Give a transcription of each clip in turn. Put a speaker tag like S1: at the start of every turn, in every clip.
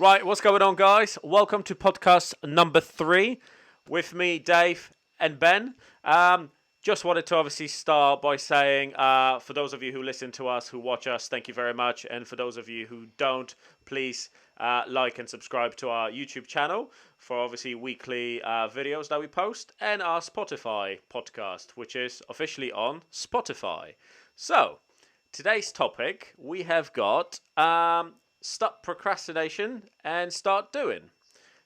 S1: Right, what's going on, guys? Welcome to podcast number 3 with me, Dave, and Ben. Just wanted to obviously start by saying, for those of you who listen to us, who watch us, thank you very much. And for those of you who don't, please like and subscribe to our YouTube channel for obviously weekly videos that we post, and our Spotify podcast, which is officially on Spotify. So, today's topic, we have got stop procrastination and start doing.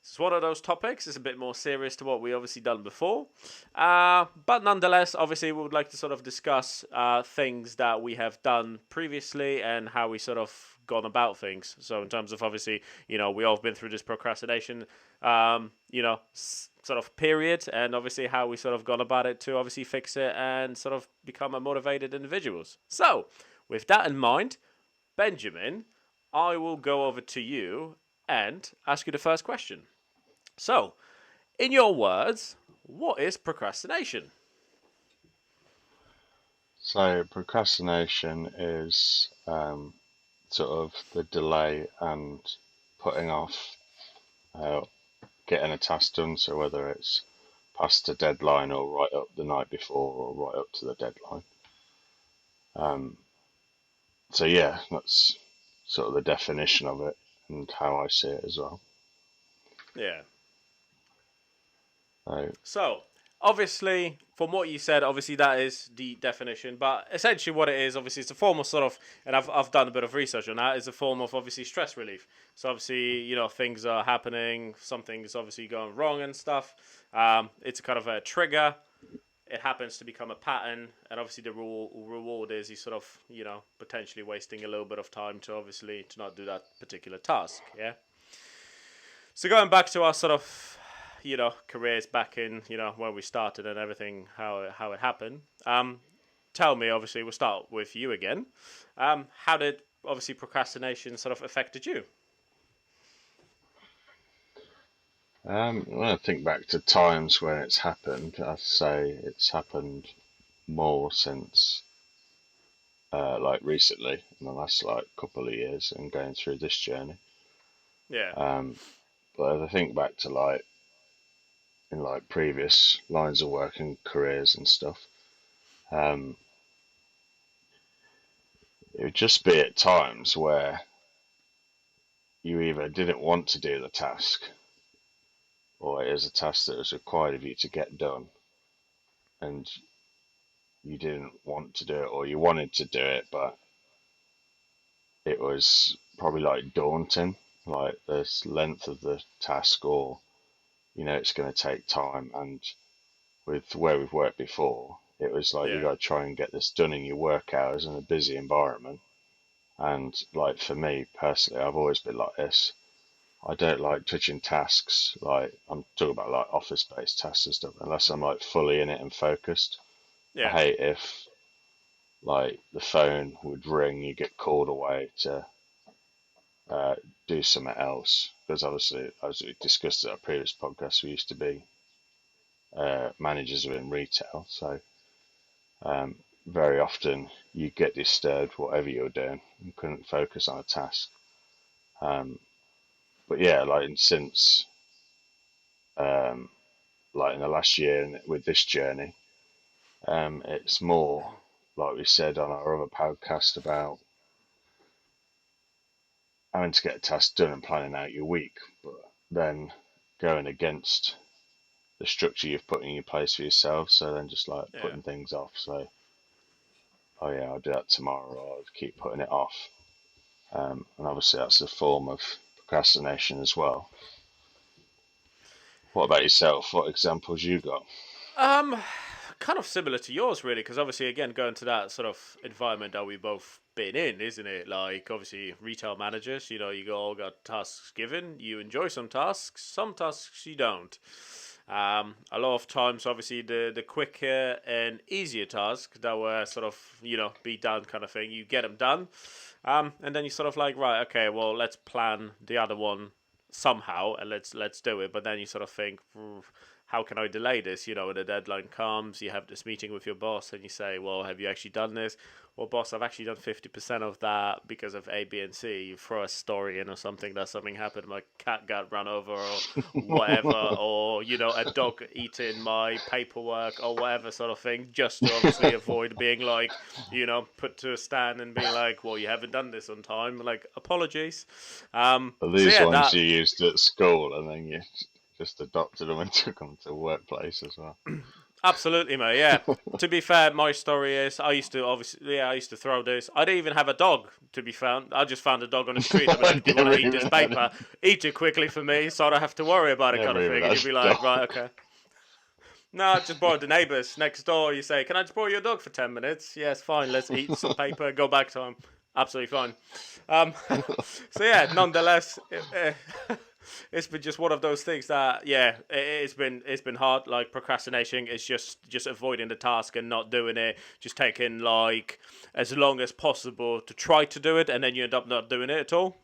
S1: It's one of those topics. It's a bit more serious to what we obviously done before, but nonetheless, obviously, we would like to sort of discuss things that we have done previously and how we sort of gone about things. So, in terms of obviously, we all have been through this procrastination, sort of period, and obviously how we sort of gone about it to obviously fix it and sort of become a motivated individuals. So, with that in mind, Benjamin, I will go over to you and ask you the first question. So, in your words, what is procrastination?
S2: So procrastination is sort of the delay and putting off uh, getting a task done. So whether it's past a deadline or right up the night before or right up to the deadline. Um, so yeah, that's sort of the definition of it and how I see it as well.
S1: Yeah.
S2: So
S1: So, obviously, from what you said, obviously that is the definition. But essentially, what it is, obviously, it's a form of sort of, and I've done a bit of research on that. It's a form of obviously stress relief. So obviously, things are happening, something's obviously going wrong and stuff. It's kind of a trigger. It happens to become a pattern, and obviously the reward is you sort of potentially wasting a little bit of time to obviously to not do that particular task. Yeah. So going back to our sort of careers back in where we started and everything, how it happened. Tell me, obviously, we'll start with you again. How did obviously procrastination sort of affected you?
S2: when I think back to times when it's happened, I'd say it's happened more since like recently in the last like couple of years and going through this journey.
S1: Yeah.
S2: Um, but if I think back to like in like previous lines of work and careers and stuff, um, it would just be at times where you either didn't want to do the task or it is a task that was required of you to get done and you didn't want to do it or you wanted to do it, but it was probably like daunting, like the length of the task or it's going to take time. And with where we've worked before, it was like you
S1: Yeah.
S2: got to try and get this done in your work hours in a busy environment. And like for me personally, I've always been like this. I don't like touching tasks. Like I'm talking about like office-based tasks and stuff, unless I'm like fully in it and focused. I
S1: Yeah.
S2: hate if like the phone would ring, you get called away to uh, do something else. Because obviously, as we discussed in our previous podcast, we used to be managers within retail, so um, very often you get disturbed whatever you're doing and couldn't focus on a task. Um, but yeah, like since um, like in the last year and with this journey, it's more like we said on our other podcast about having to get a task done and planning out your week, but then going against the structure you've put in your place for yourself. So then just like
S1: Yeah.
S2: putting things off. So, oh yeah, I'll do that tomorrow, or I'll keep putting it off. And obviously that's a form of procrastination as well. What about yourself? What examples you got?
S1: Um, Kind of similar to yours, really, because obviously, again, going to that sort of environment that we both been in, isn't it? Like, obviously, retail managers, all got tasks given. You enjoy some tasks you don't. A lot of times, obviously, the quicker and easier tasks that were sort of, be done kind of thing, you get them done. And then you sort of like, right, okay, well, let's plan the other one somehow and let's do it. But then you sort of think, how can I delay this? You know, when the deadline comes, you have this meeting with your boss and you say, well, have you actually done this? Well, boss, I've actually done 50% of that because of A, B, and C. You throw a story in or something that something happened, my cat got run over or whatever, or, you know, a dog eating my paperwork or whatever sort of thing, just to obviously avoid being like, you know, put to a stand and being like, well, you haven't done this on time. Like, apologies.
S2: Are
S1: So
S2: these
S1: yeah,
S2: ones
S1: that
S2: you used at school and then you just adopted them and took them to the workplace as well?
S1: absolutely, mate. Yeah. To be fair, my story is I used to throw this. I didn't even have a dog to be found. I just found a dog on the street. I'd be like, "Do you want to
S2: never
S1: eat this
S2: even had a,
S1: paper? Eat it quickly for me, so I don't have to worry about it," kind
S2: never
S1: of
S2: even
S1: thing. And
S2: had
S1: you'd be
S2: a
S1: like, "Right,
S2: dog.
S1: okay." No, I just borrowed the neighbours next door. You say, "Can I just borrow your dog for 10 minutes?" Yes, fine. Let's eat some paper. Go back to him. Absolutely fine. Um, so yeah, nonetheless, it's been just one of those things that it's been hard. Like procrastination is just avoiding the task and not doing it, just taking like as long as possible to try to do it, and then you end up not doing it at all.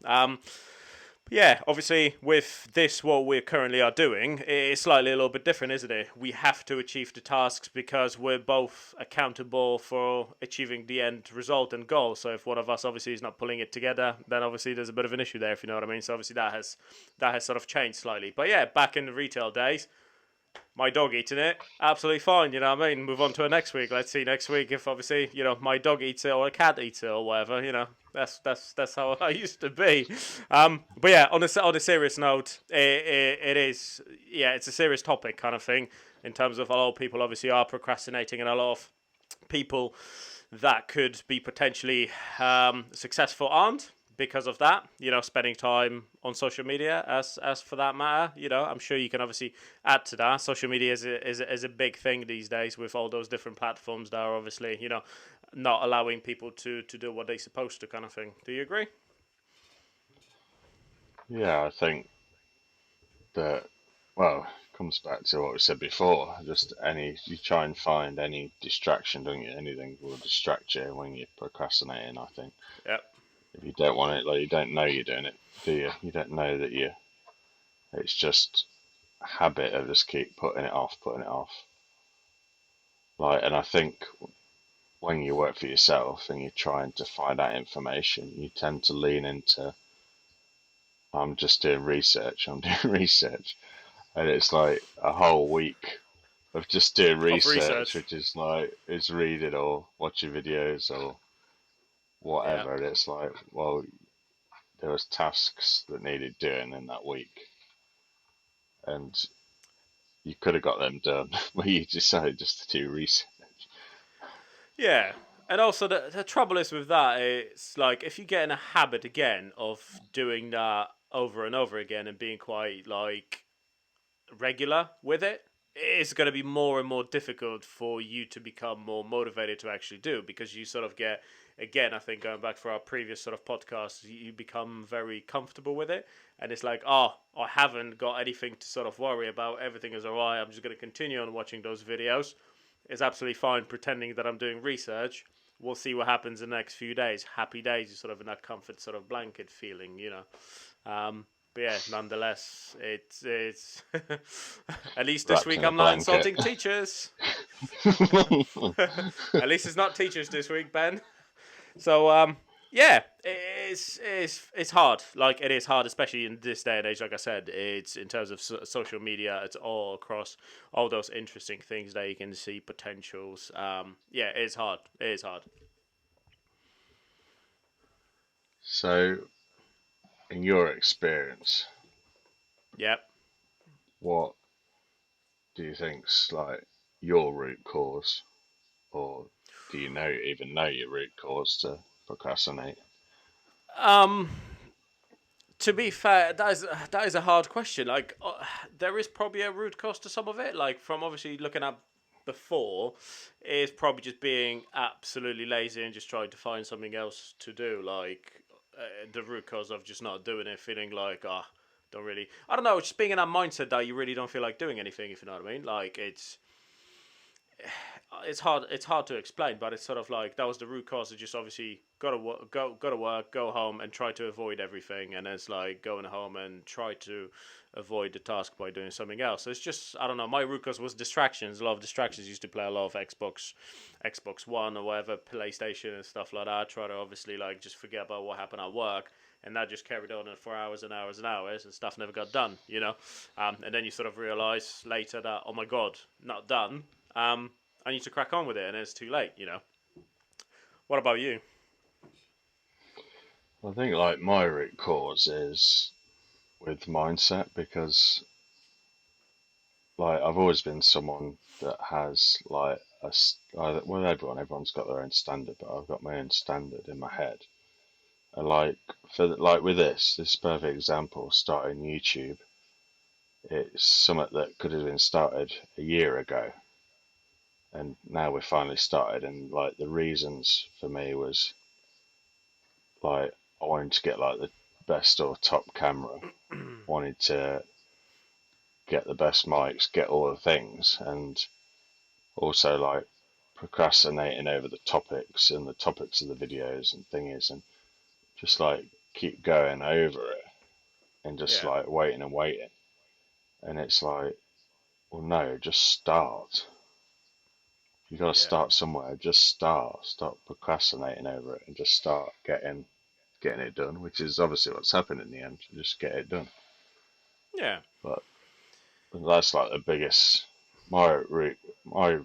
S1: Yeah, obviously, with this, what we currently are doing, it's slightly a little bit different, isn't it? We have to achieve the tasks because we're both accountable for achieving the end result and goal. So if one of us obviously is not pulling it together, then obviously there's a bit of an issue there, if you know what I mean. So obviously that has sort of changed slightly. But yeah, back in the retail days, my dog eating it, absolutely fine. You know what I mean? Move on to the next week. Let's see next week if obviously my dog eats it or a cat eats it or whatever. That's how I used to be. But yeah, on a serious note, it is it's a serious topic kind of thing in terms of a lot of people obviously are procrastinating and a lot of people that could be potentially successful aren't because of that. Spending time on social media, as for that matter. I'm sure you can obviously add to that. Social media is a big thing these days with all those different platforms that are obviously not allowing people to do what they're supposed to, kind of thing. Do you agree?
S2: Yeah, I think that, well, it comes back to what we said before. Just you try and find any distraction, don't you? Anything will distract you when you're procrastinating, I think.
S1: Yep.
S2: If you don't want it, like you don't know you're doing it, do you? You don't know that it's just a habit of just keep putting it off. Like, and I think when you work for yourself and you're trying to find out information, you tend to lean into, I'm just doing research, I'm doing research. And it's like a whole week of just doing
S1: Of
S2: research,
S1: research.
S2: which is like, is reading or watching videos or
S1: Yeah.
S2: whatever. And it's like, well, there was tasks that needed doing in that week. And you could have got them done, but you decided just to do research.
S1: Yeah. And also the trouble is with that, it's like if you get in a habit again of doing that over and over again and being quite like regular with it, it's going to be more and more difficult for you to become more motivated to actually do, because you sort of get, again, I think going back for our previous sort of podcasts, you become very comfortable with it, and it's like, oh, I haven't got anything to sort of worry about, everything is alright, I'm just going to continue on watching those videos. It's absolutely fine pretending that I'm doing research. We'll see what happens in the next few days. Happy days, you're sort of in that comfort sort of blanket feeling. But yeah, nonetheless, it's at least this
S2: Wrapped
S1: week
S2: in a
S1: I'm not
S2: blanket.
S1: insulting teachers. At least it's not teachers this week, Ben. So yeah, it's hard. Like it is hard, especially in this day and age. Like I said, it's in terms of social media. It's all across all those interesting things that you can see potentials. Yeah, it's hard. It is hard.
S2: So, in your experience,
S1: Yep.
S2: what do you think's like your root cause, or do you even know your root cause to procrastinate?
S1: Um, to be fair, that is a hard question. Like, there is probably a root cause to some of it. Like from obviously looking at before, is probably just being absolutely lazy and just trying to find something else to do. Like the root cause of just not doing it, feeling like don't really. I don't know. Just being in that mindset that you really don't feel like doing anything. If you know what I mean. Like it's hard to explain, but it's sort of like that was the root cause. Of just obviously go to work, go home, and try to avoid everything, and it's like going home and try to avoid the task by doing something else. So it's just, I don't know. My root cause was distractions. A lot of distractions. Used to play a lot of Xbox One or whatever, PlayStation and stuff like that. I try to obviously like just forget about what happened at work. And that just carried on for hours and hours and hours, and stuff never got done, And then you sort of realize later that, oh my god, not done. I need to crack on with it, and it's too late. What about you?
S2: I think like my root cause is with mindset because like I've always been someone that has like well everyone's got their own standard, but I've got my own standard in my head. And like like with this perfect example, starting YouTube, it's something that could have been started a year ago, and now we're finally started. And like the reasons for me was like I wanted to get like the best or top camera, wanted to get the best mics, get all the things, and also like procrastinating over the topics and the topics of the videos and thingies, and just like keep going over it and just
S1: Yeah,
S2: like waiting and waiting. And it's like, well, no, just start. You got to
S1: yeah,
S2: start somewhere. Just start. Stop procrastinating over it and just start getting it done, which is obviously what's happened in the end. Just get it done.
S1: yeah,
S2: But that's like the biggest. My root, my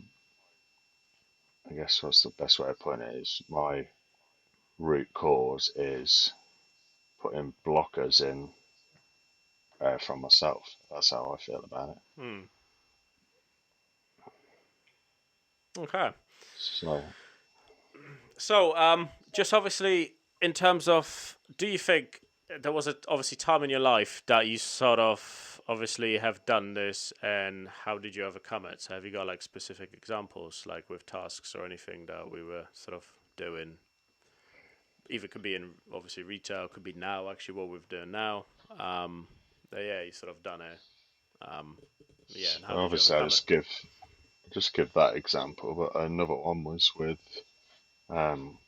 S2: I guess what's the best way of putting it is my root cause is putting blockers in from myself. That's how I feel about it.
S1: hmm. Okay.
S2: So
S1: So, just obviously in terms of, do you think there was a obviously time in your life that you sort of obviously have done this, and how did you overcome it? So, have you got like specific examples, like with tasks or anything that we were sort of doing? Either could be in obviously retail, could be now actually what we're doing now. Yeah, you sort of done it. Um, yeah, and how did you
S2: obviously, I
S1: overcome it?
S2: just give that example, but another one was with um,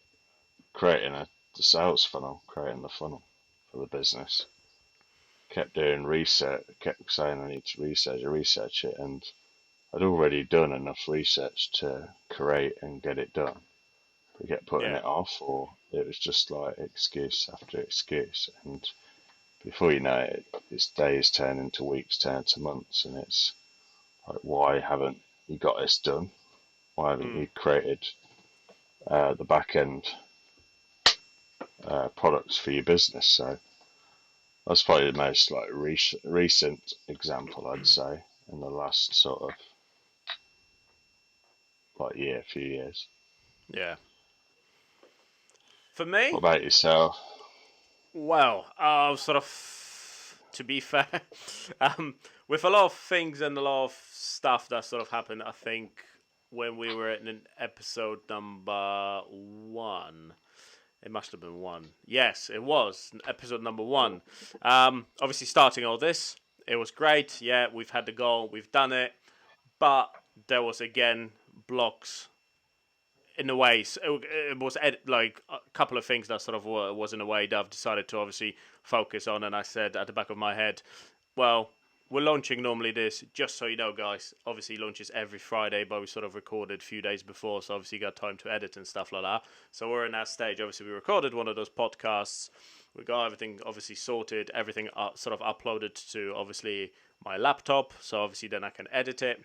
S2: creating the sales funnel, creating the funnel for the business. Kept doing research, kept saying I need to research it, and I'd already done enough research to create and get it done. We kept putting
S1: Yeah.
S2: it off, or it was just like excuse after excuse, and before you know it, it's days turn into weeks, turn to months, and it's like, why haven't you got this done? Why haven't
S1: Mm,
S2: you created the back end products for your business? So that's probably the most like recent example I'd say in the last sort of like few years.
S1: yeah. For
S2: What
S1: me,
S2: about yourself?
S1: well, sort of to be fair, um, with a lot of things and a lot of stuff that sort of happened, I think when we were in episode number one, it must have been one. Yes, it was episode number one. Obviously, starting all this, it was great. Yeah, we've had the goal, we've done it, but there was again blocks in a way. So it was like a couple of things that sort of was in a way that I've decided to obviously focus on. And I said at the back of my head, well, we're launching normally this, just so you know, guys. Obviously, launches every Friday, but we sort of recorded a few days before, so obviously you got time to edit and stuff like that. So we're in that stage. Obviously, we recorded one of those podcasts. We got everything obviously sorted, everything sort of uploaded to obviously my laptop. So obviously then I can edit it.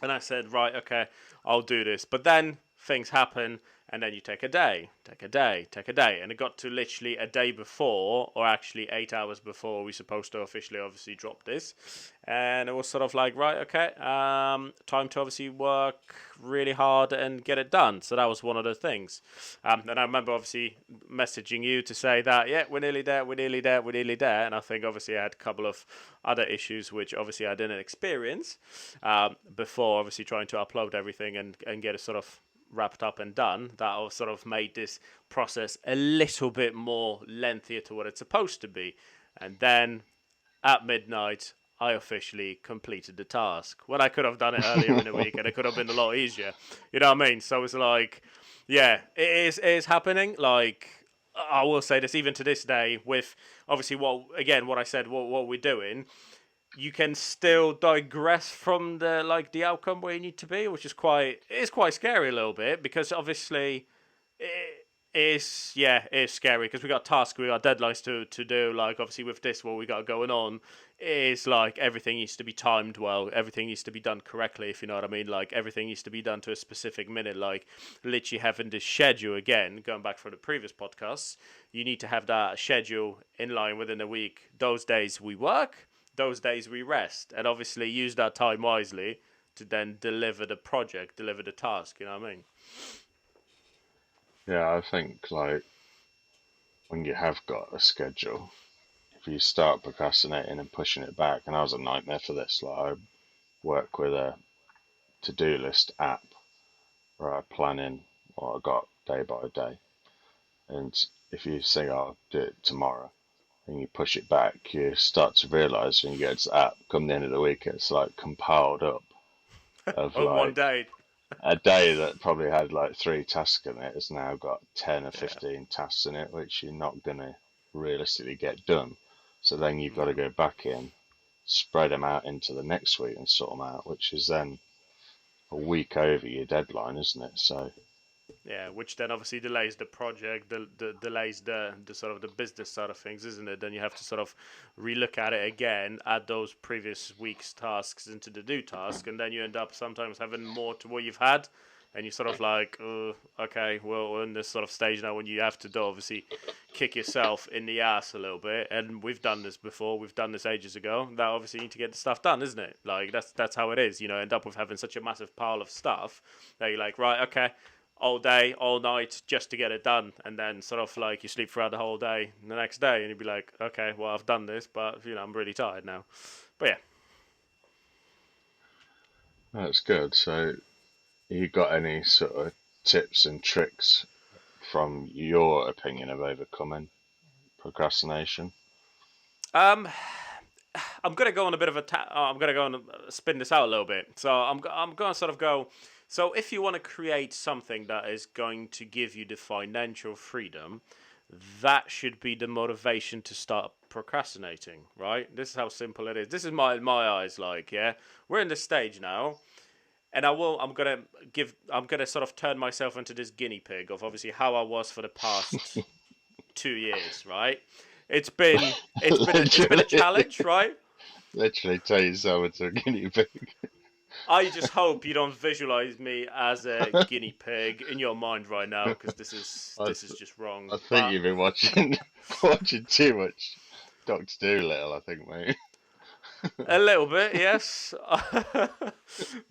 S1: And I said, right, okay, I'll do this. But then things happen, and then you take a day, take a day, take a day. And it got to literally a day before, or actually 8 hours before we supposed to officially obviously drop this. And it was sort of like, right, okay, time to obviously work really hard and get it done. So that was one of the things. And I remember obviously messaging you to say that, yeah, we're nearly there, we're nearly there, we're nearly there. And I think obviously I had a couple of other issues which obviously I didn't experience before obviously trying to upload everything and get it sort of wrapped up and done. That sort of made this process a little bit more lengthier to what it's supposed to be. And then at midnight, I officially completed the task when I could have done it earlier in the week and it could have been a lot easier. You know what I mean? So it's like, yeah, it is happening. Like, I will say this even to this day with obviously what I said, what we're doing, you can still digress from the outcome where you need to be, which is quite scary a little bit because obviously it is scary because we got tasks, we got deadlines to do. Like obviously with this, what we got going on is like everything needs to be timed well, everything needs to be done correctly. If you know what I mean, like everything needs to be done to a specific minute. Like literally having this schedule again, going back from the previous podcasts, you need to have that schedule in line within a week. Those days we work, those days we rest, and obviously use that time wisely to then deliver the project, deliver the task. You know what I mean?
S2: Yeah, I think like when you have got a schedule, if you start procrastinating and pushing it back, and I was a nightmare for this. Like I work with a to-do list app where I plan in what I got day by day, and if you say I'll do it tomorrow and you push it back, you start to realize when you get to the app, come the end of the week, it's like compiled up of
S1: On one
S2: like
S1: day.
S2: a day that probably had like 3 tasks in it has now got 10 or
S1: Yeah.
S2: 15 tasks in it, which you're not going to realistically get done. So then you've got to
S1: No.
S2: go back in, spread them out into the next week and sort them out, which is then a week over your deadline, isn't it? So,
S1: Yeah, which then obviously delays the project, delays the sort of the business side of things, isn't it? Then you have to sort of relook at it again, add those previous week's tasks into the new task, and then you end up sometimes having more to what you've had, and you sort of like, okay, well, we're in this sort of stage now when you have to do obviously kick yourself in the ass a little bit, and we've done this before, we've done this ages ago. That obviously you need to get the stuff done, isn't it? Like that's how it is, you know. End up with having such a massive pile of stuff that you're like, right, okay, all day, all night, just to get it done, and then sort of like you sleep throughout the whole day the next day, and you'd be like, okay, well I've done this, but you know I'm really tired now. But yeah,
S2: that's good. So, you got any sort of tips and tricks from your opinion of overcoming procrastination?
S1: um, I'm gonna go on a bit of a. I'm gonna go and spin this out a little bit. So I'm gonna sort of go. So if you want to create something that is going to give you the financial freedom, that should be the motivation to start procrastinating, right? This is how simple it is. This is my eyes. Like, yeah, we're in this stage now, and I'm gonna sort of turn myself into this guinea pig of obviously how I was for the past 2 years, right? It's been a
S2: literally,
S1: challenge, right?
S2: literally turn yourself into a guinea pig.
S1: I just hope you don't visualize me as a guinea pig in your mind right now, because
S2: I,
S1: this is just wrong.
S2: I think
S1: But
S2: you've been watching watching too much Doctor Dolittle, I think, mate.
S1: a little bit, yes.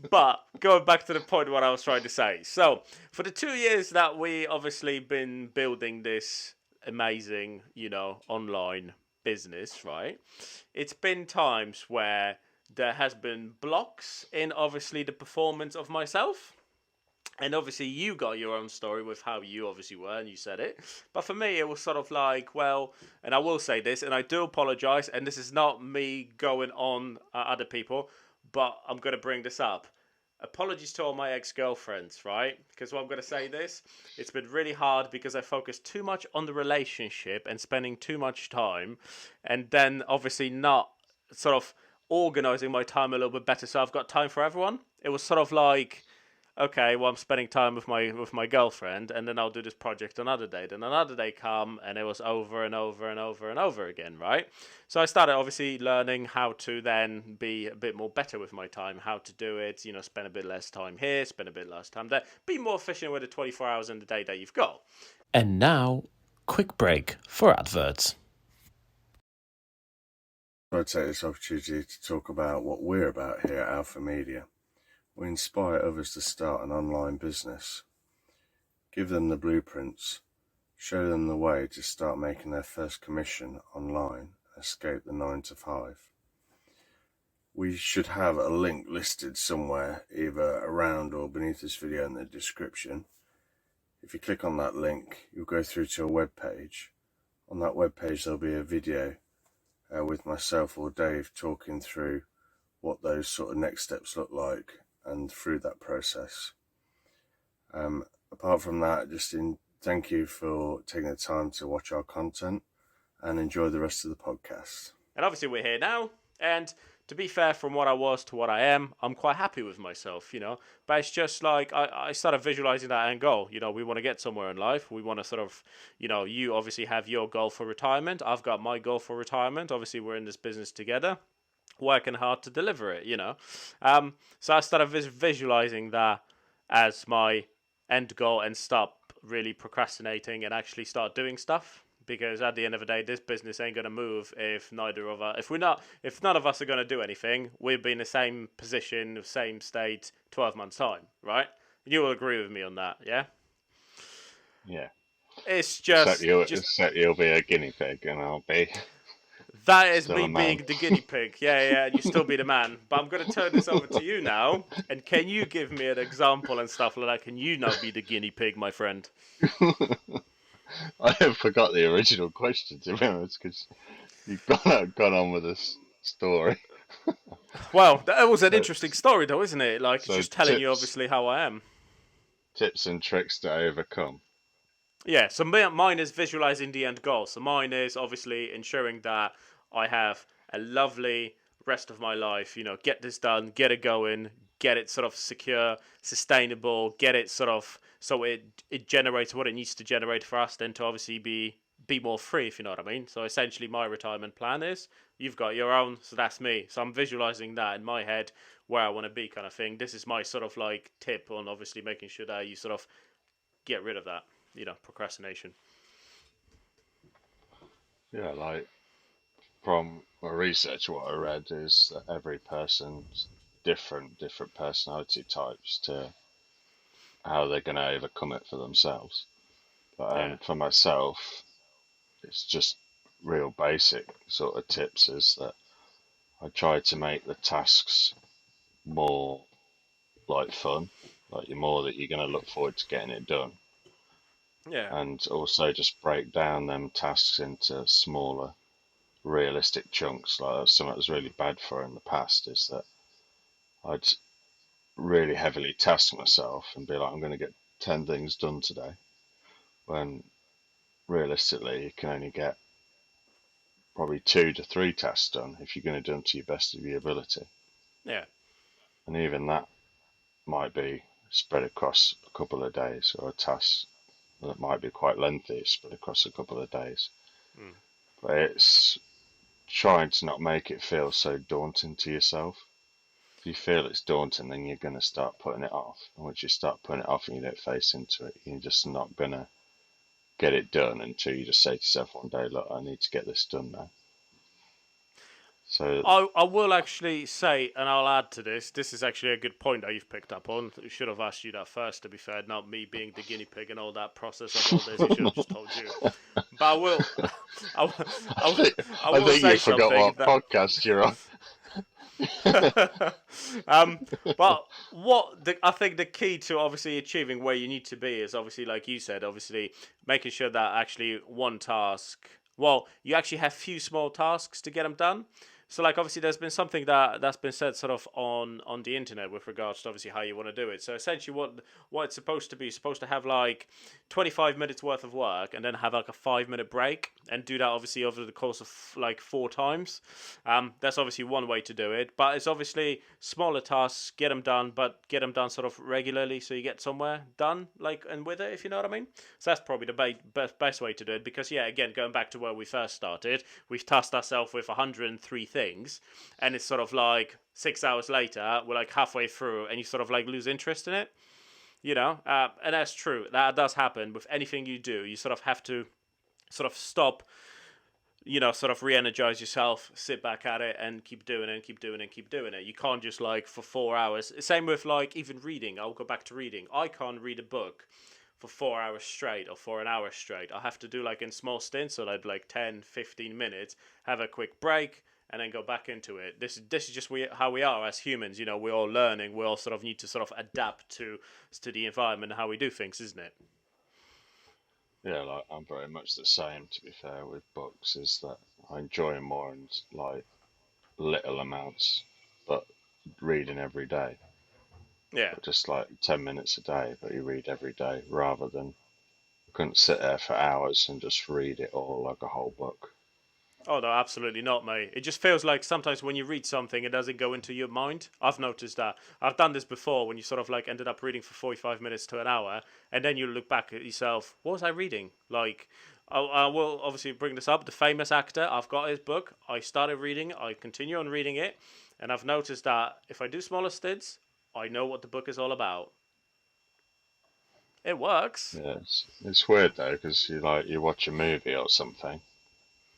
S1: But going back to the point of what I was trying to say. So for the 2 years that we obviously been building this amazing, you know, online business, right? It's been times where there has been blocks in obviously the performance of myself. And obviously you got your own story with how you obviously were and you said it, but for me it was sort of like, well, and I will say this and I do apologize, and this is not me going on other people, but I'm going to bring this up. Apologies to all my ex-girlfriends, right? Because what I'm going to say this, it's been really hard because I focused too much on the relationship and spending too much time, and then obviously not sort of organizing my time a little bit better so I've got time for everyone. It was sort of like, okay, well, I'm spending time with my girlfriend, and then I'll do this project another day. Then another day come, and it was over and over and over and over again, right? So I started obviously learning how to then be a bit more better with my time, how to do it. You know, spend a bit less time here, spend a bit less time there, be more efficient with the 24 hours in the day that you've got. And now, quick break for adverts.
S3: I'd take this opportunity to talk about what we're about here at Alpha Media. We inspire others to start an online business, give them the blueprints, show them the way to start making their first commission online and escape the 9 to 5. We should have a link listed somewhere, either around or beneath this video in the description. If you click on that link, you'll go through to a web page. On that web page there'll be a video, with myself or Dave talking through what those sort of next steps look like and through that process. Apart from that, thank you for taking the time to watch our content and enjoy the rest of the podcast.
S1: And obviously we're here now, and to be fair, from what I was to what I am, I'm quite happy with myself, But it's just like I started visualizing that end goal. We want to get somewhere in life. We want to sort of, you obviously have your goal for retirement. I've got my goal for retirement. Obviously, we're in this business together, working hard to deliver it, So I started visualizing that as my end goal and stop really procrastinating and actually start doing stuff. Because at the end of the day, this business ain't gonna move if if none of us are gonna do anything. We'll be in the same position, the same state, 12 months time, right? You will agree with me on that, yeah?
S2: Yeah.
S1: It's
S2: Except
S1: just
S2: you'll be a guinea pig and I'll be
S1: that is
S2: still
S1: me
S2: a man.
S1: being the guinea pig. Yeah, and you still be the man. But I'm going to turn this over to you now. And can you give me an example and stuff like that? Can you now be the guinea pig, my friend?
S2: I have forgot the original question, to be honest, because you've gone on with this story.
S1: Well, that was an
S2: So,
S1: interesting story, though, isn't it? Like, it's
S2: so
S1: just telling you, obviously, how I am.
S2: tips and tricks to overcome.
S1: Yeah, so mine is visualizing the end goal. So mine is obviously ensuring that I have a lovely rest of my life. Get this done, get it going, get it sort of secure, sustainable, get it sort of so it generates what it needs to generate for us. Then to obviously be more free, if you know what I mean. So essentially, my retirement plan is you've got your own, so that's me. So I'm visualizing that in my head where I want to be, kind of thing. This is my sort of like tip on obviously making sure that you sort of get rid of that. Procrastination.
S2: Yeah, like from my research, what I read is that every person's different personality types to how they're going to overcome it for themselves. But
S1: Yeah.
S2: for myself, it's just real basic sort of tips is that I try to make the tasks more like fun, like the more that you're going to look forward to getting it done.
S1: Yeah.
S2: And also just break down them tasks into smaller, realistic chunks. Like that's something I was really bad for in the past is that I'd really heavily task myself and be like, I'm going to get 10 things done today, when realistically you can only get probably 2 to 3 tasks done if you're going to do them to your best of your ability.
S1: Yeah.
S2: And even that might be spread across a couple of days, or a task that might be quite lengthy spread across a couple of days.
S1: Mm.
S2: But it's trying to not make it feel so daunting to yourself. If you feel it's daunting, then you're going to start putting it off. And once you start putting it off and you don't face into it, you're just not going to get it done until you just say to yourself one day, look, I need to get this done now. So,
S1: I will actually say, and I'll add to this. This is actually a good point that you've picked up on. We should have asked you that first, to be fair, not me being the guinea pig and all that process of all this. We should have just told you. But I will, I, will- I, will- I
S2: I
S1: will
S2: think you
S1: say
S2: forgot
S1: something
S2: what
S1: that.
S2: podcast you're on.
S1: But I think the key to obviously achieving where you need to be is obviously, like you said, obviously making sure that actually one task. Well, you actually have few small tasks to get them done. So, like, obviously, there's been something that's been said sort of on the internet with regards to obviously how you want to do it. So, essentially, what it's supposed to be, supposed to have like 25 minutes worth of work and then have like a 5 minute break and do that obviously over the course of like 4 times. That's obviously one way to do it, but it's obviously smaller tasks, get them done, but get them done sort of regularly so you get somewhere done, like, and with it, if you know what I mean. So that's probably the best way to do it because, yeah, again, going back to where we first started, we've tasked ourselves with 103 things, and it's sort of like 6 hours later, we're like halfway through, and you sort of like lose interest in it, and that's true. That does happen with anything you do. You sort of have to sort of stop, sort of re-energize yourself, sit back at it, and keep doing it, and keep doing it, and keep doing it. You can't just like for 4 hours. Same with like even reading. I'll go back to reading. I can't read a book for 4 hours straight or for an hour straight. I have to do like in small stints, so like 10, 15 minutes, have a quick break, and then go back into it. This is just how we are as humans. We're all learning. We all sort of need to sort of adapt to the environment and how we do things, isn't it?
S2: Yeah, like I'm very much the same, to be fair, with books, is that I enjoy them more in like little amounts, but reading every day,
S1: Yeah.
S2: but just like 10 minutes a day, but you read every day rather than couldn't sit there for hours and just read it all like a whole book.
S1: Oh no, absolutely not, mate. It just feels like sometimes when you read something, it doesn't go into your mind. I've noticed that. I've done this before when you sort of like ended up reading for 45 minutes to an hour, and then you look back at yourself. What was I reading? Like, I will obviously bring this up. The famous actor. I've got his book. I started reading. I continue on reading it, and I've noticed that if I do smaller stints, I know what the book is all about. It works.
S2: Yeah, it's weird though, because you watch a movie or something,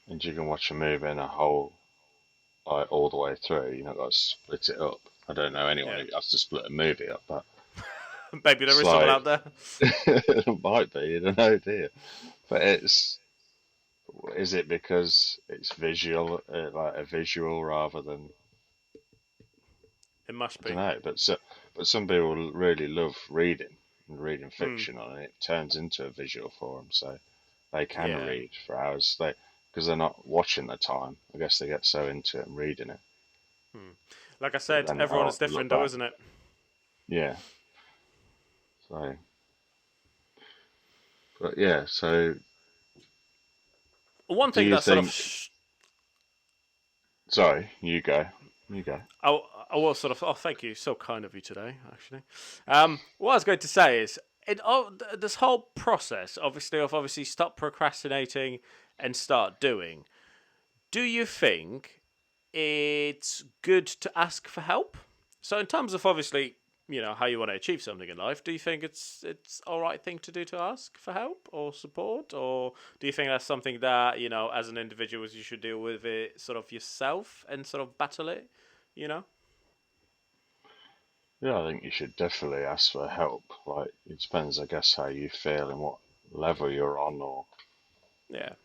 S2: and you can watch a movie in a whole like all the way through. You know, got to split it up. I don't know anyone
S1: Yeah.
S2: who has to split a movie up, but
S1: Maybe there
S2: it's
S1: is someone
S2: like
S1: out there.
S2: it might be. You don't know, do you? But is it because it's visual, like a visual rather than
S1: It must
S2: I don't
S1: be.
S2: know. But some people really love reading and reading
S1: Hmm.
S2: fiction, and it turns into a visual for them, so they can
S1: Yeah.
S2: read for hours. Because they're not watching the time. I guess they get so into it and reading it
S1: Hmm. Like I
S2: that
S1: said,
S2: then
S1: everyone is
S2: look
S1: different, though,
S2: back.
S1: isn't it?
S2: Yeah. So, but yeah. So,
S1: One
S2: do
S1: thing
S2: you
S1: that sort of
S2: think? Sorry, you go. You go.
S1: I will sort of. Oh, thank you. So kind of you today, actually. What I was going to say is, this whole process, obviously, of obviously stop procrastinating and start doing. Do you think it's good to ask for help? So, in terms of obviously, how you want to achieve something in life, do you think it's all right thing to do to ask for help or support, or do you think that's something that as an individual, you should deal with it sort of yourself and sort of battle it? You know?
S2: Yeah, I think you should definitely ask for help. Like, it depends, I guess, how you feel and what level you're on, or
S1: Yeah.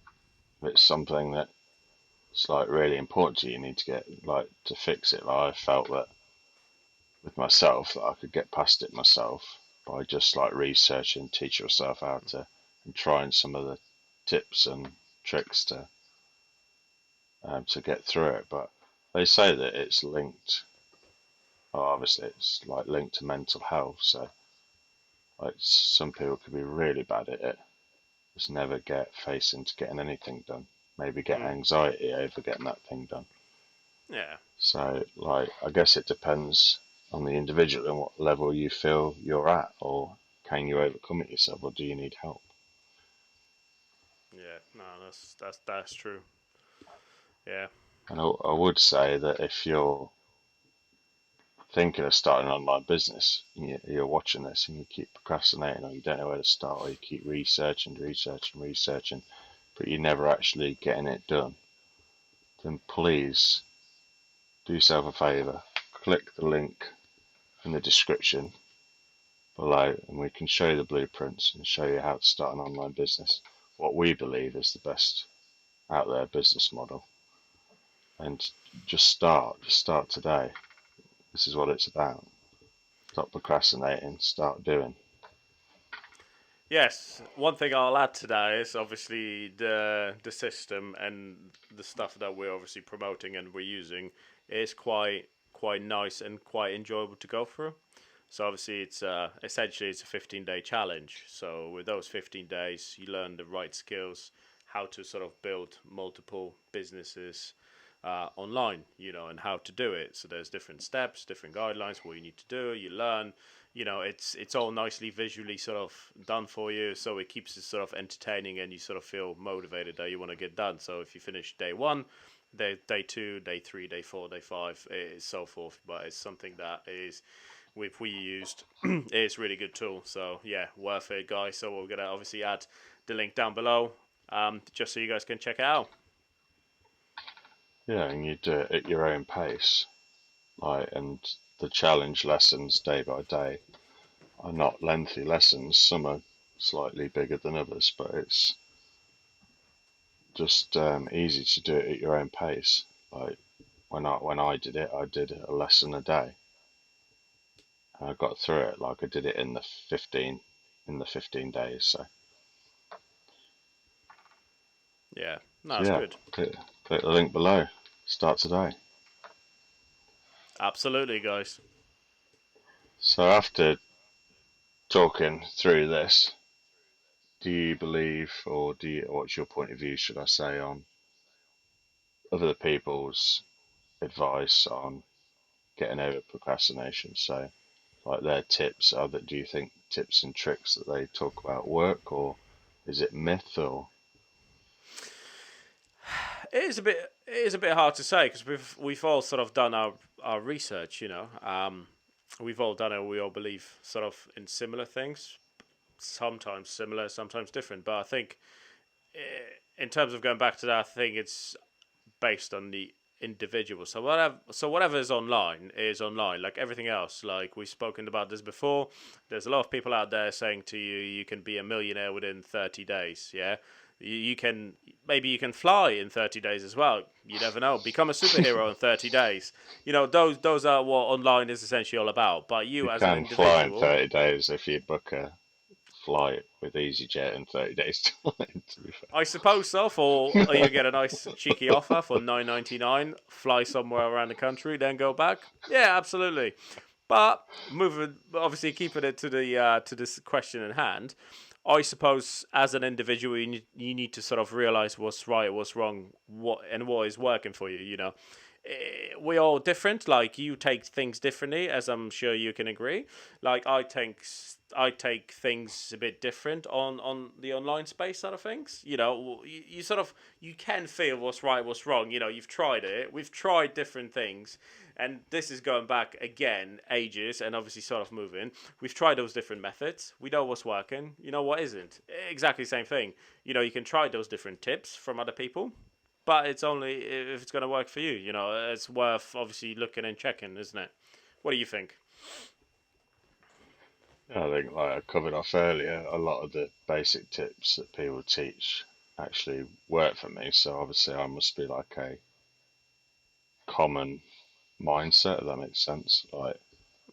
S2: if it's something that it's like really important to you, you need to get like to fix it. Like, I felt that with myself that I could get past it myself by just like researching, teach yourself how to, and trying some of the tips and tricks to get through it. But they say that it's linked. Well, obviously, it's like linked to mental health. So, like, some people could be really bad at it, just never get face into getting anything done. Maybe get
S1: Mm.
S2: anxiety over getting that thing done.
S1: Yeah.
S2: So, like, I guess it depends on the individual and what level you feel you're at, or can you overcome it yourself, or do you need help?
S1: Yeah. No, that's true. Yeah.
S2: And I would say that if you're thinking of starting an online business, and you're watching this and you keep procrastinating, or you don't know where to start, or you keep researching, but you're never actually getting it done, then please do yourself a favour, click the link in the description below, and we can show you the blueprints and show you how to start an online business. What we believe is the best out there business model. And just start today. This is what it's about. Stop procrastinating, start doing.
S1: Yes, one thing I'll add to that is obviously the system and the stuff that we're obviously promoting and we're using is quite nice and quite enjoyable to go through. So obviously it's essentially it's a 15-day challenge. So with those 15 days, you learn the right skills, how to sort of build multiple businesses online, and how to do it. So there's different steps, different guidelines, what you need to do. You learn, it's all nicely visually sort of done for you, so it keeps it sort of entertaining, and you sort of feel motivated that you want to get done. So if you finish day one, day two, day three, day four, day five, so forth. But it's something that is if we used it's a really good tool. So yeah, worth it, guys. So we're gonna obviously add the link down below, just so you guys can check it out.
S2: Yeah, and you do it at your own pace. Like, and the challenge lessons day by day are not lengthy lessons. Some are slightly bigger than others, but it's just easy to do it at your own pace. Like, when I did it, I did a lesson a day. And I got through it. Like, I did it in the 15 days. So
S1: Yeah, no,
S2: So
S1: it's
S2: yeah,
S1: good.
S2: click the link below. Start today.
S1: Absolutely, guys.
S2: So after talking through this, do you believe, or what's your point of view, should I say, on other people's advice on getting over procrastination? So, like their tips, do you think tips and tricks that they talk about work, or is it myth, or
S1: It is a bit hard to say because we've all sort of done our research. We've all done it. We all believe sort of in similar things. Sometimes similar, sometimes different. But I think in terms of going back to that, I think it's based on the individual. So whatever is online is online. Like everything else. Like we've spoken about this before. There's a lot of people out there saying to you, you can be a millionaire within 30 days. Yeah. You can maybe you can fly in 30 days as well. You never know. Become a superhero in 30 days. Those are what online is essentially all about. But
S2: you
S1: you as an
S2: can fly in
S1: individual,
S2: 30 days if you book a flight with EasyJet in 30 days time, to be fair.
S1: I suppose so. Or you get a nice cheeky offer for $9.99, fly somewhere around the country, then go back. Yeah, absolutely. But moving, obviously, keeping it to this question in hand, I suppose as an individual, you need to sort of realize what's right, what's wrong, what is working for you. We're all different. Like you take things differently, as I'm sure you can agree. Like I take things a bit different on the online space side of things. You sort of you can feel what's right, what's wrong. You've tried it. We've tried different things, and this is going back again ages, and obviously sort of moving. We've tried those different methods. We know what's working. You know what isn't. Exactly the same thing. You can try those different tips from other people, but it's only if it's going to work for you. It's worth obviously looking and checking, isn't it? What do you think?
S2: I think, like I covered off earlier, a lot of the basic tips that people teach actually work for me. So obviously, I must be like a common mindset, if that makes sense. Like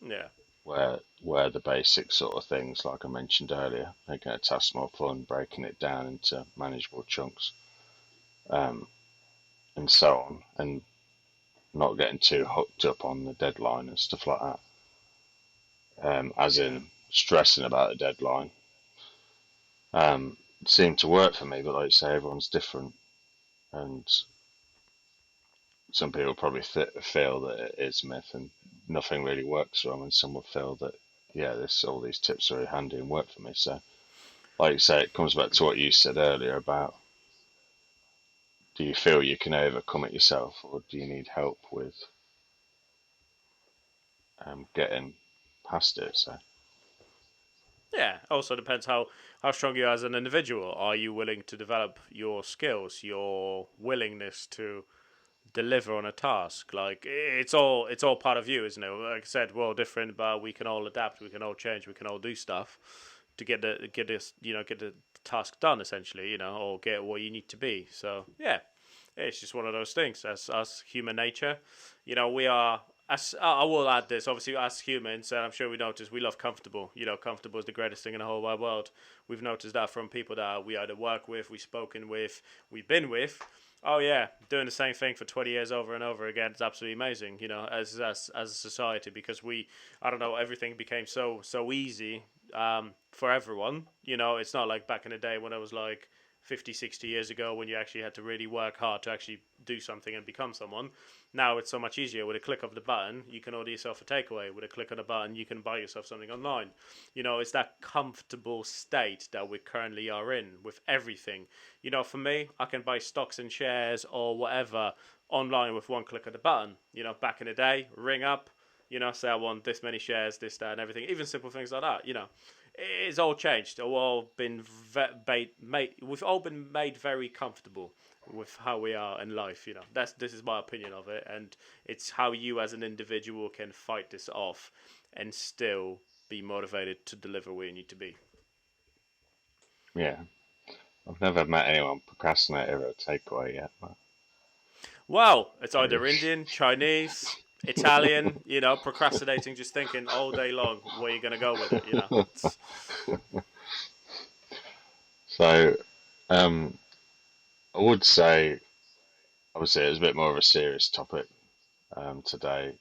S1: Yeah.
S2: where the basic sort of things, like I mentioned earlier, making a task more fun, breaking it down into manageable chunks, um, and so on, and not getting too hooked up on the deadline and stuff like that. As
S1: Yeah.
S2: in stressing about the deadline. Seemed to work for me, but like I say, everyone's different, and some people probably feel that it is myth and nothing really works for them, and some will feel that yeah, this all these tips are really handy and work for me. So, like you say, it comes back to what you said earlier about do you feel you can overcome it yourself, or do you need help with getting past it? So,
S1: Yeah. Also depends how strong you are as an individual. Are you willing to develop your skills, your willingness to deliver on a task? Like it's all part of you, isn't it? Like I said, we're all different, but we can all adapt, we can all change, we can all do stuff to get the task done essentially, or get where you need to be. So yeah, it's just one of those things. That's us, human nature. We are. As I will add this, obviously, as humans, and I'm sure we notice we love comfortable. Comfortable is the greatest thing in the whole wide world. We've noticed that from people that we either work with, we've spoken with, we've been with. Oh yeah, doing the same thing for 20 years over and over again. It's absolutely amazing. As a society, because I don't know, everything became so easy for everyone. It's not like back in the day when it was like 50, 60 years ago when you actually had to really work hard to actually do something and become someone. Now it's so much easier. With a click of the button, you can order yourself a takeaway. With a click of the button, you can buy yourself something online. It's that comfortable state that we currently are in with everything. For me, I can buy stocks and shares or whatever online with one click of the button. Back in the day, ring up, say I want this many shares, this, that, and everything. Even simple things like that. It's all changed. We've all been made very comfortable with how we are in life. This is my opinion of it, and it's how you as an individual can fight this off and still be motivated to deliver where you need to be.
S2: yeah, I've never met anyone procrastinate over a takeaway yet, but
S1: Well, it's
S2: maybe.
S1: either Indian, Chinese, Italian. Procrastinating, just thinking all day long where you're gonna go with it.
S2: So, um, I would say, obviously, it's a bit more of a serious topic today.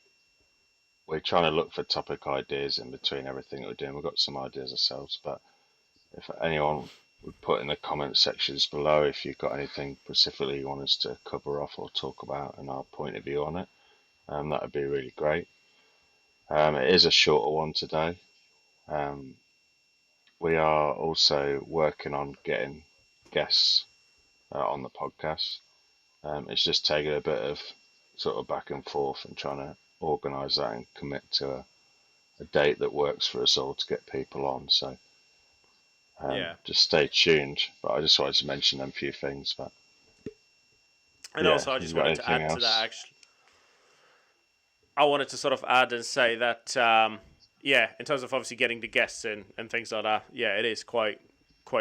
S2: We're trying to look for topic ideas in between everything we're doing. We've got some ideas ourselves, but if anyone would put in the comment sections below if you've got anything specifically you want us to cover off or talk about and our point of view on it, that would be really great. It is a shorter one today. Um, we are also working on getting guests on the podcast. It's just taken a bit of sort of back and forth and trying to organise that and commit to a date that works for us all to get people on. So
S1: Yeah.
S2: just stay tuned. But I just wanted to mention them few things. But
S1: And
S2: yeah,
S1: also, I
S2: have
S1: just
S2: you got
S1: wanted to
S2: anything
S1: add to that.
S2: else?
S1: Actually, I wanted to sort of add and say that, yeah, in terms of obviously getting the guests in and things like that, yeah, it is quite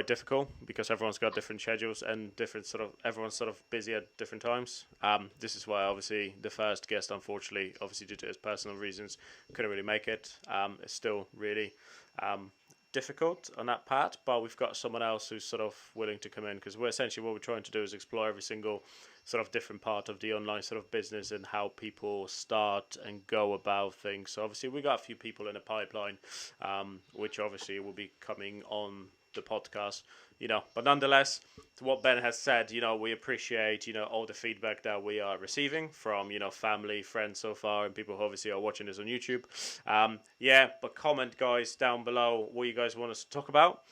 S1: difficult because everyone's got different schedules and different sort of everyone's sort of busy at different times. This is why obviously the first guest, unfortunately, obviously due to his personal reasons, couldn't really make it. It's still really difficult on that part, but we've got someone else who's sort of willing to come in because we're essentially what we're trying to do is explore every single sort of different part of the online sort of business and how people start and go about things. So obviously we got a few people in the pipeline, which obviously will be coming on the podcast, but nonetheless, to what Ben has said, we appreciate, all the feedback that we are receiving from, family, friends so far, and people who obviously are watching this on YouTube. Yeah, but comment, guys, down below what you guys want us to talk about.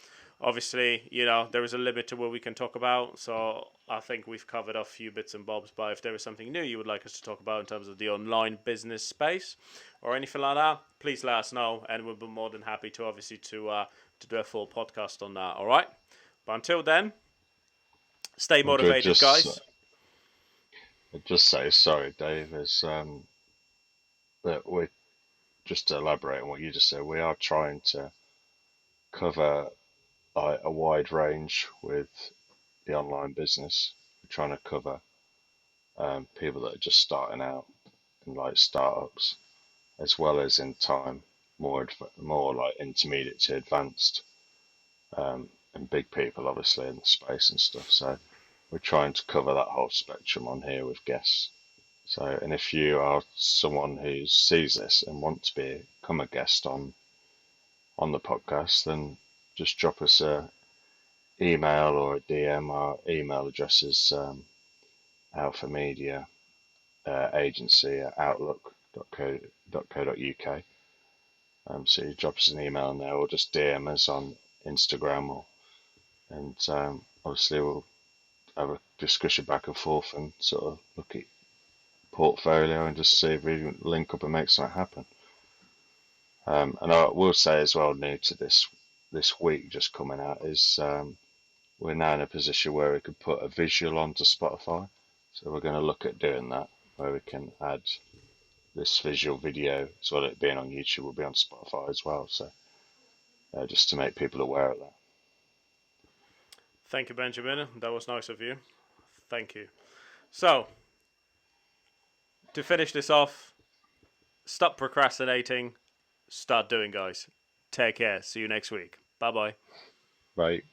S1: Obviously, there is a limit to what we can talk about, so I think we've covered a few bits and bobs, but if there is something new you would like us to talk about in terms of the online business space or anything like that, please let us know, and we'll be more than happy to obviously to do a full podcast on that, all right? But until then, stay
S2: I'm good.
S1: motivated, guys.
S2: Just say sorry, Dave. Is that we're just to elaborate on what you just said. We are trying to cover a wide range with the online business. We're trying to cover people that are just starting out and like startups, as well as in time more like intermediate to advanced, and big people obviously in the space and stuff. So we're trying to cover that whole spectrum on here with guests. So, and if you are someone who sees this and wants to become a guest on the podcast, then just drop us a email or a DM. Our email address is Alpha Media Agency at outlook.co.uk. So you drop us an email in there, or just DM us on Instagram, and obviously we'll have a discussion back and forth and sort of look at portfolio and just see if we can link up and make something happen. And I will say as well, new to this week just coming out is we're now in a position where we could put a visual onto Spotify. So we're going to look at doing that, where we can add this visual video, as well as it being on YouTube, will be on Spotify as well. So just to make people aware of that.
S1: Thank you, Benjamin. That was nice of you. Thank you. So, to finish this off, stop procrastinating, start doing, guys. Take care. See you next week. Bye bye.
S2: Right.